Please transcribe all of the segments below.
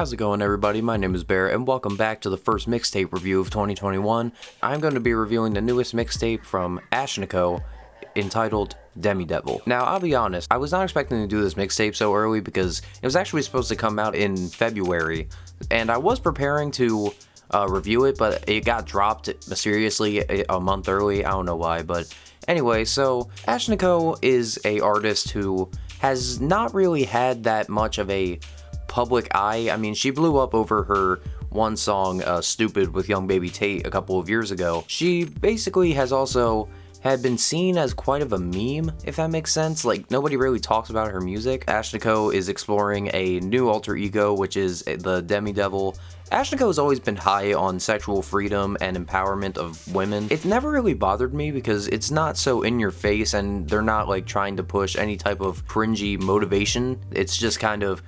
How's it going, everybody? My name is Bear, and welcome back to the first mixtape review of 2021. I'm going to be reviewing the newest mixtape from Ashnikko, entitled DEMIDEVIL. Now, I'll be honest, I was not expecting to do this mixtape so early because it was actually supposed to come out in February, and I was preparing to review it, but it got dropped mysteriously a month early. I don't know why, but anyway, so Ashnikko is a artist who has not really had that much of a public eye. I mean, she blew up over her one song, Stupid, with Young Baby Tate a couple of years ago. She basically has also had been seen as quite of a meme, if that makes sense. Like, nobody really talks about her music. Ashnikko is exploring a new alter ego, which is the DEMIDEVIL. Ashnikko has always been high on sexual freedom and empowerment of women. It's never really bothered me because it's not so in your face and they're not like trying to push any type of cringy motivation. It's just kind of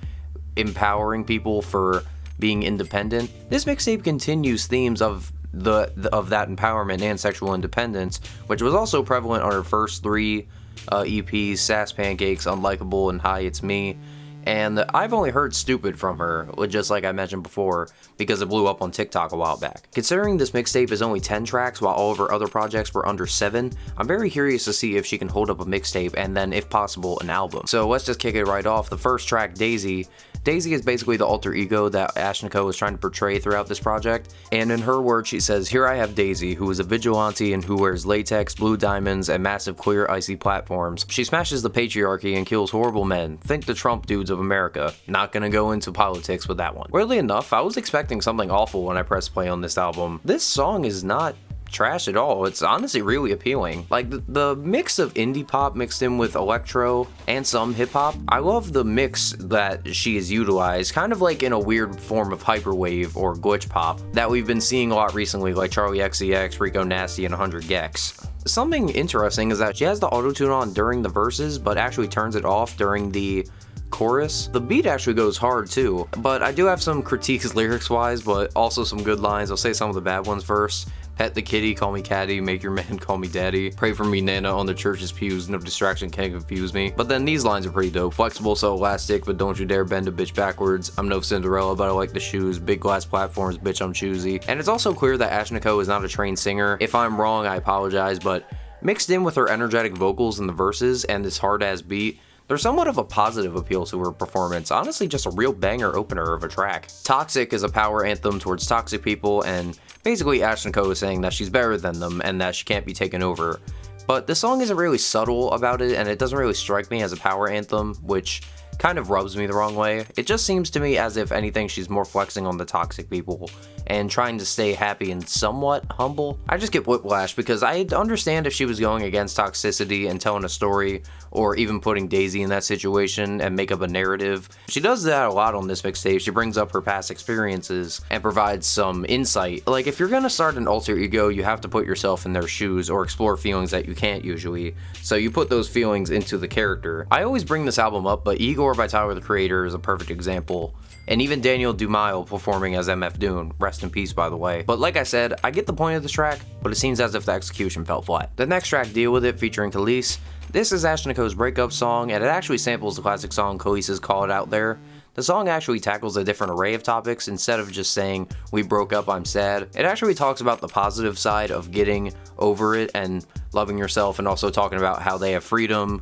empowering people for being independent. This mixtape continues themes of that empowerment and sexual independence, which was also prevalent on her first three EPs, Sass Pancakes, Unlikable, and Hi It's Me. And I've only heard Stupid from her, just like I mentioned before, because it blew up on TikTok a while back. Considering this mixtape is only 10 tracks while all of her other projects were under 7, I'm very curious to see if she can hold up a mixtape and then, if possible, an album. So let's just kick it right off. The first track, Daisy. Daisy is basically the alter ego that Ashnikko is trying to portray throughout this project, and in her words she says, "Here I have Daisy, who is a vigilante and who wears latex, blue diamonds, and massive clear icy platforms. She smashes the patriarchy and kills horrible men. Think the Trump dudes of America." Not gonna go into politics with that one. Weirdly enough, I was expecting something awful when I pressed play on this album. This song is not trash at all. It's honestly really appealing. Like the mix of indie pop mixed in with electro and some hip hop. I love the mix that she has utilized, kind of like in a weird form of hyperwave or glitch pop that we've been seeing a lot recently, like Charlie XCX, Rico Nasty, and 100 Gex. Something interesting is that she has the auto-tune on during the verses, but actually turns it off during the chorus. The beat actually goes hard too, but I do have some critiques lyrics wise, but also some good lines. I'll say some of the bad ones first. Pet the kitty, call me caddy, make your man call me daddy. Pray for me, Nana, on the church's pews, no distraction can confuse me. But then these lines are pretty dope. Flexible so elastic, but don't you dare bend a bitch backwards. I'm no Cinderella, but I like the shoes. Big glass platforms, bitch, I'm choosy. And it's also clear that Ashnikko is not a trained singer. If I'm wrong, I apologize, but mixed in with her energetic vocals in the verses and this hard-ass beat, there's somewhat of a positive appeal to her performance, honestly just a real banger opener of a track. Toxic is a power anthem towards toxic people, and basically Ashnikko is saying that she's better than them and that she can't be taken over. But the song isn't really subtle about it, and it doesn't really strike me as a power anthem, which kind of rubs me the wrong way. It just seems to me as if anything she's more flexing on the toxic people and trying to stay happy and somewhat humble. I just get whiplash because I understand if she was going against toxicity and telling a story or even putting Daisy in that situation and make up a narrative. She does that a lot on this mixtape. She brings up her past experiences and provides some insight. Like, if you're gonna start an alter ego, you have to put yourself in their shoes or explore feelings that you can't usually. So you put those feelings into the character. I always bring this album up, but Igor by Tyler the Creator is a perfect example. And even Daniel Dumile performing as MF Doom. Rest in peace, by the way. But like I said, I get the point of this track, but it seems as if the execution fell flat. The next track, Deal With It, featuring Khalees. This is Ashnikko's breakup song, and it actually samples the classic song Khalees's Call It Out There. The song actually tackles a different array of topics. Instead of just saying, we broke up, I'm sad, it actually talks about the positive side of getting over it and loving yourself, and also talking about how they have freedom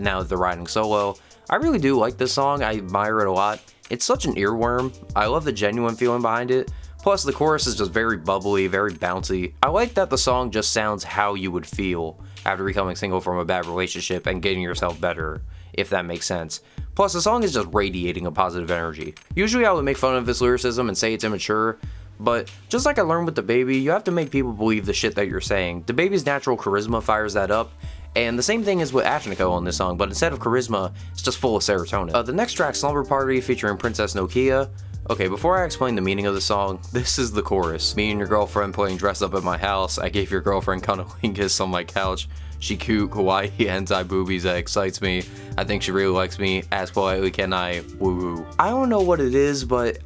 now that they're riding solo. I really do like this song. I admire it a lot. It's such an earworm. I love the genuine feeling behind it. Plus, the chorus is just very bubbly, very bouncy. I like that the song just sounds how you would feel after becoming single from a bad relationship and getting yourself better, if that makes sense. Plus, the song is just radiating a positive energy. Usually I would make fun of this lyricism and say it's immature, but just like I learned with DaBaby, you have to make people believe the shit that you're saying. DaBaby's natural charisma fires that up, and the same thing is with Ashnikko on this song, but instead of charisma, it's just full of serotonin. The next track, Slumber Party, featuring Princess Nokio. Okay, before I explain the meaning of the song, this is the chorus. Me and your girlfriend playing dress up at my house. I gave your girlfriend cunnilingus on my couch. She cute, kawaii, hentai boobies, that excites me. I think she really likes me. Ask politely, can I? Woo woo. I don't know what it is, but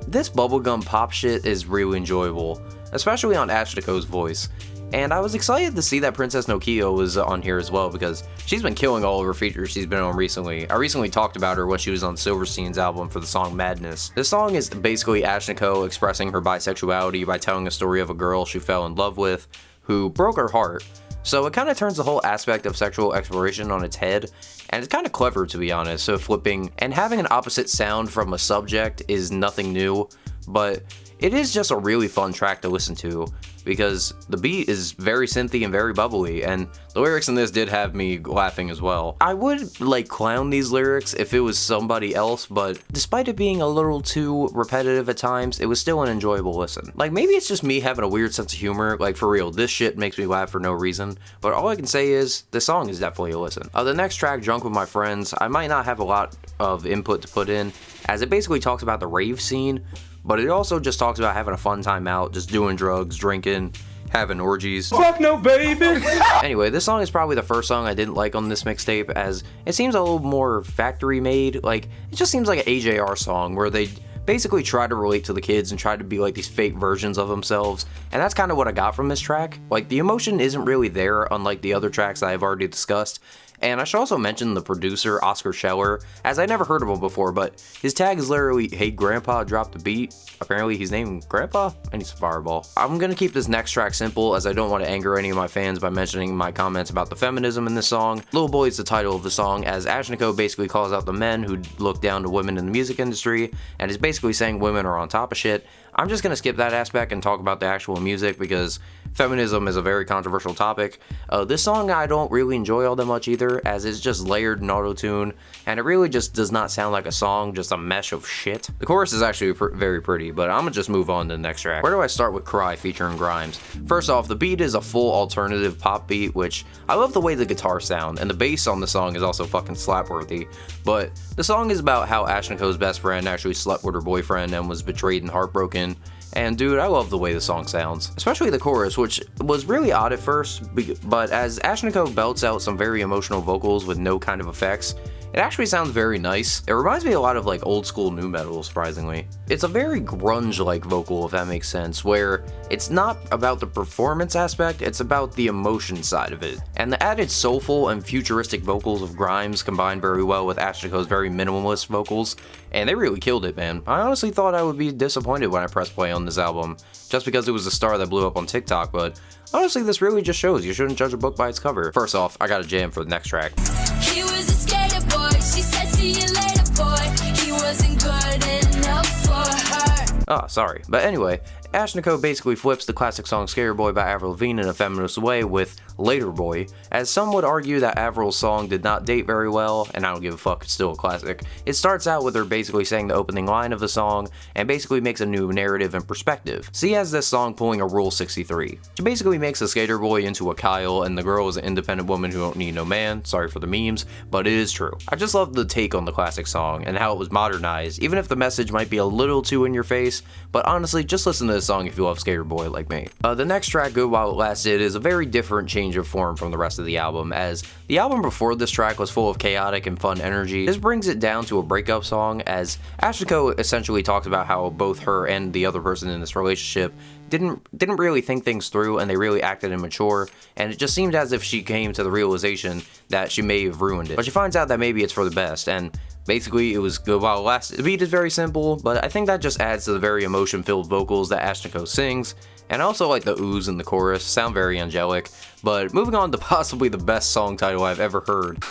this bubblegum pop shit is really enjoyable, especially on Ashnikko's voice. And I was excited to see that Princess Nokio was on here as well, because she's been killing all of her features she's been on recently. I recently talked about her when she was on Silverstein's album for the song Madness. This song is basically Ashnikko expressing her bisexuality by telling a story of a girl she fell in love with who broke her heart. So it kind of turns the whole aspect of sexual exploration on its head, and it's kind of clever, to be honest. So flipping and having an opposite sound from a subject is nothing new, but it is just a really fun track to listen to, because the beat is very synthy and very bubbly, and the lyrics in this did have me laughing as well. I would like clown these lyrics if it was somebody else, but despite it being a little too repetitive at times, it was still an enjoyable listen. Like, maybe it's just me having a weird sense of humor, like for real, this shit makes me laugh for no reason, but all I can say is, this song is definitely a listen. The next track, Drunk With My Friends, I might not have a lot of input to put in, as it basically talks about the rave scene, but it also just talks about having a fun time out, just doing drugs, drinking, having orgies. Fuck no, baby! Anyway, this song is probably the first song I didn't like on this mixtape, as it seems a little more factory made. Like, it just seems like an AJR song where they basically try to relate to the kids and try to be like these fake versions of themselves, and that's kind of what I got from this track. Like, the emotion isn't really there, unlike the other tracks that I've already discussed. And I should also mention the producer, Oscar Scheller, as I never heard of him before, but his tag is literally, "Hey Grandpa, drop the beat." Apparently he's named Grandpa, and he's a fireball. I'm gonna keep this next track simple, as I don't want to anger any of my fans by mentioning my comments about the feminism in this song. Little Boy is the title of the song, as Ashnikko basically calls out the men who look down to women in the music industry, and is basically saying women are on top of shit. I'm just gonna skip that aspect and talk about the actual music, because feminism is a very controversial topic. This song I don't really enjoy all that much either, as it's just layered in auto-tune, and it really just does not sound like a song, just a mesh of shit. The chorus is actually very pretty, but I'm gonna just move on to the next track. Where do I start with Cry featuring Grimes? First off, the beat is a full alternative pop beat, which I love the way the guitars sound, and the bass on the song is also fucking slap-worthy. But the song is about how Ashnikko's best friend actually slept with her boyfriend and was betrayed and heartbroken. And dude, I love the way the song sounds, especially the chorus, which was really odd at first, but as Ashnikko belts out some very emotional vocals with no kind of effects, it actually sounds very nice. It reminds me a lot of like old school nu metal, surprisingly. It's a very grunge-like vocal, if that makes sense, where it's not about the performance aspect, it's about the emotion side of it. And the added soulful and futuristic vocals of Grimes combine very well with Ashnikko's very minimalist vocals, and they really killed it, man. I honestly thought I would be disappointed when I pressed play on this album, just because it was a star that blew up on TikTok, but honestly, this really just shows you shouldn't judge a book by its cover. First off, I got a jam for the next track. He was a skater boy, she said see you later boy, he wasn't good enough for her. Oh, sorry. But anyway, Ashnikko basically flips the classic song Skater Boy by Avril Lavigne in a feminist way with Later Boy, as some would argue that Avril's song did not date very well, and I don't give a fuck, it's still a classic. It starts out with her basically saying the opening line of the song, and basically makes a new narrative and perspective. She has this song pulling a Rule 63. She basically makes a skater boy into a Kyle, and the girl is an independent woman who don't need no man. Sorry for the memes, but it is true. I just love the take on the classic song, and how it was modernized, even if the message might be a little too in your face, but honestly, just listen to this song if you love Skater Boy like me. The next track, Good While It Lasted, is a very different change of form from the rest of the album, as the album before this track was full of chaotic and fun energy. This brings it down to a breakup song, as Ashnikko essentially talks about how both her and the other person in this relationship didn't really think things through, and they really acted immature, and it just seemed as if she came to the realization that she may have ruined it. But she finds out that maybe it's for the best, and basically, it was Good While It Lasted. The beat is very simple, but I think that just adds to the very emotion-filled vocals that Ashnikko sings, and I also like the oohs in the chorus, sound very angelic. But moving on to possibly the best song title I've ever heard.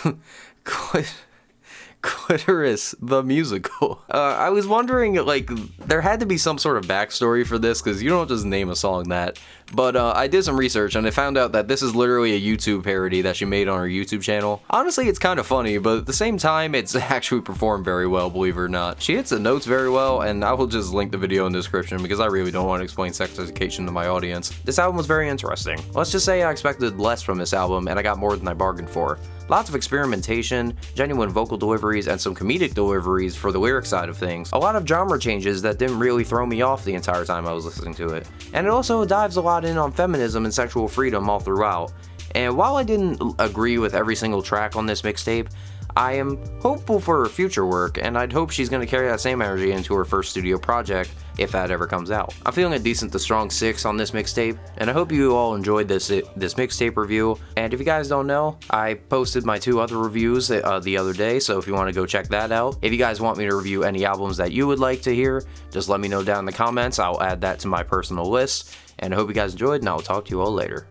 Clitoris, the musical. I was wondering, like, there had to be some sort of backstory for this, because you don't just name a song that. But I did some research, and I found out that this is literally a YouTube parody that she made on her YouTube channel. Honestly, it's kind of funny, but at the same time, it's actually performed very well, believe it or not. She hits the notes very well, and I will just link the video in the description, because I really don't want to explain sex education to my audience. This album was very interesting. Let's just say I expected less from this album, and I got more than I bargained for. Lots of experimentation, genuine vocal deliveries, and some comedic deliveries for the lyric side of things. A lot of genre changes that didn't really throw me off the entire time I was listening to it. And it also dives a lot in on feminism and sexual freedom all throughout. And while I didn't agree with every single track on this mixtape, I am hopeful for her future work, and I'd hope she's going to carry that same energy into her first studio project, if that ever comes out. I'm feeling a decent to strong 6 on this mixtape, and I hope you all enjoyed this mixtape review. And if you guys don't know, I posted my 2 other reviews the other day, so if you want to go check that out. If you guys want me to review any albums that you would like to hear, just let me know down in the comments. I'll add that to my personal list. And I hope you guys enjoyed, and I'll talk to you all later.